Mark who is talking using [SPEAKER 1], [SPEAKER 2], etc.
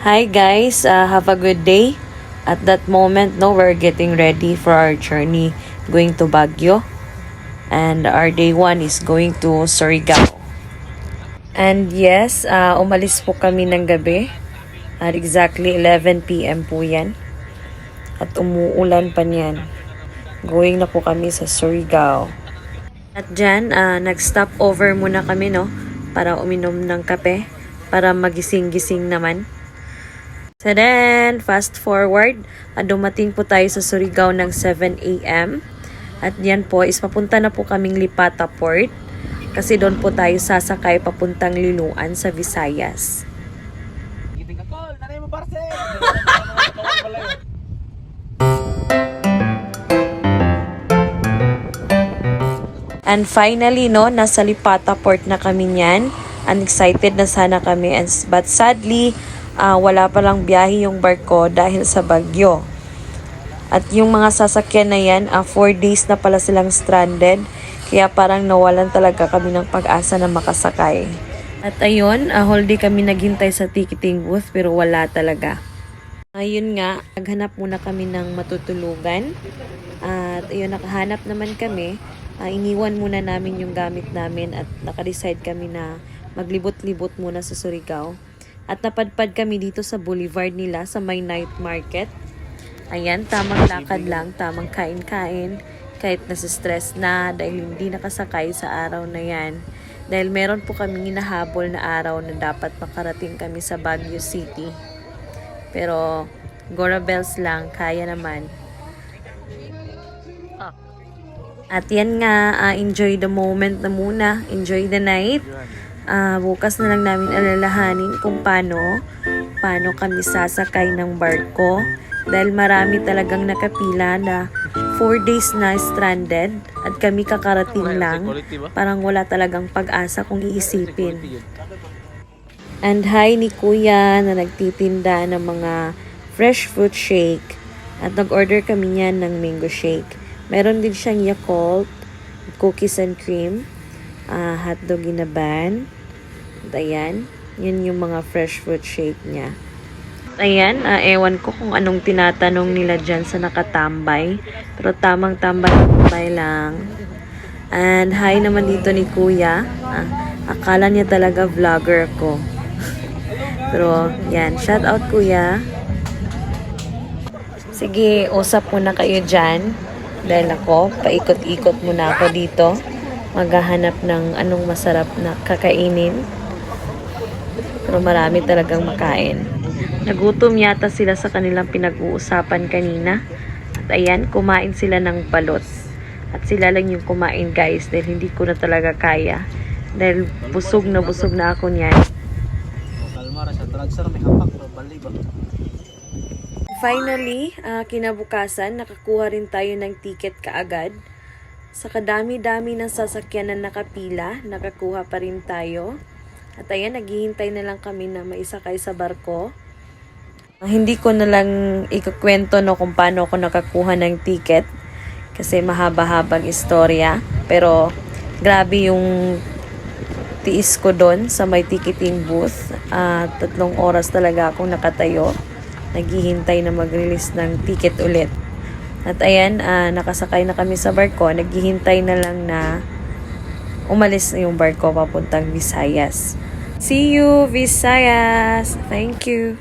[SPEAKER 1] Hi guys, have a good day. At that moment, no, we're getting ready for our journey going to Baguio. And our day 1 is going to Surigao. And yes, umalis po kami ng gabi. At exactly 11 p.m. po yan. At umuulan pa niyan. Going na po kami sa Surigao. At dyan, nag-stop over muna kami, no? Para uminom ng kape. Para magising-gising naman. So then, fast forward, dumating po tayo sa Surigao ng 7 a.m. At yan po, is papunta na po kaming Lipata Port. Kasi doon po tayo sasakay papuntang Liloan sa Visayas. And finally, no, nasa Lipata Port na kami niyan. Excited na sana kami. But sadly, wala palang biyahe yung barko dahil sa bagyo. At yung mga sasakyan na yan, 4 days na pala silang stranded. Kaya parang nawalan talaga kami ng pag-asa na makasakay. At ayun, whole day kami naghintay sa ticketing booth pero wala talaga. Ayun nga, naghanap muna kami ng matutulugan. At ayun, nakahanap naman kami. Iniwan muna namin yung gamit namin at nakadecide kami na maglibot-libot muna sa Surigao. At napadpad kami dito sa boulevard nila sa may night market. Ayan, tamang lakad lang, tamang kain-kain. Kahit nasa-stress na dahil hindi nakasakay sa araw na yan. Dahil meron po kaming hinahabol na araw na dapat makarating kami sa Baguio City. Pero, Gorabels lang, kaya naman. At yan nga, enjoy the moment na muna. Enjoy the night. Bukas na lang namin alalahanin kung paano kami sasakay ng barko dahil marami talagang nakapila na 4 days na stranded at kami kakarating lang, parang wala talagang pag-asa kung iisipin. And hi ni Kuya na nagtitinda ng mga fresh fruit shake at nag-order kami niyan ng mango shake. Meron din siyang Yakult, cookies and cream, hotdog ginaban. At ayan, yun yung mga fresh fruit shake niya. Ayan, ewan ko kung anong tinatanong nila dyan sa nakatambay. Pero tamang tambay lang. And hi naman dito ni Kuya. Akala niya talaga vlogger ko. Pero yan, shout out Kuya. Sige, usap muna kayo dyan. Dahil ako, paikot-ikot muna ako dito. Maghahanap ng anong masarap na kakainin. Pero marami talagang makain. Nagutom yata sila sa kanilang pinag-uusapan kanina. At ayan, kumain sila ng balot. At sila lang yung kumain guys dahil hindi ko na talaga kaya. Dahil busog na ako niyan. Finally, kinabukasan, nakakuha rin tayo ng ticket kaagad. Sa kadami-dami ng sasakyan na nakapila, nakakuha pa rin tayo. At ayan, naghihintay na lang kami na maisakay sa barko. Hindi ko na lang ikukwento no kung paano ako nakakuha ng ticket. Kasi mahaba-habang istorya. Pero grabe yung tiis ko doon sa may ticketing booth. 3 oras talaga akong nakatayo. Naghihintay na mag-release ng ticket ulit. At ayan, nakasakay na kami sa barko. Naghihintay na lang na umalis na yung barko papuntang Visayas. See you, Visayas! Thank you!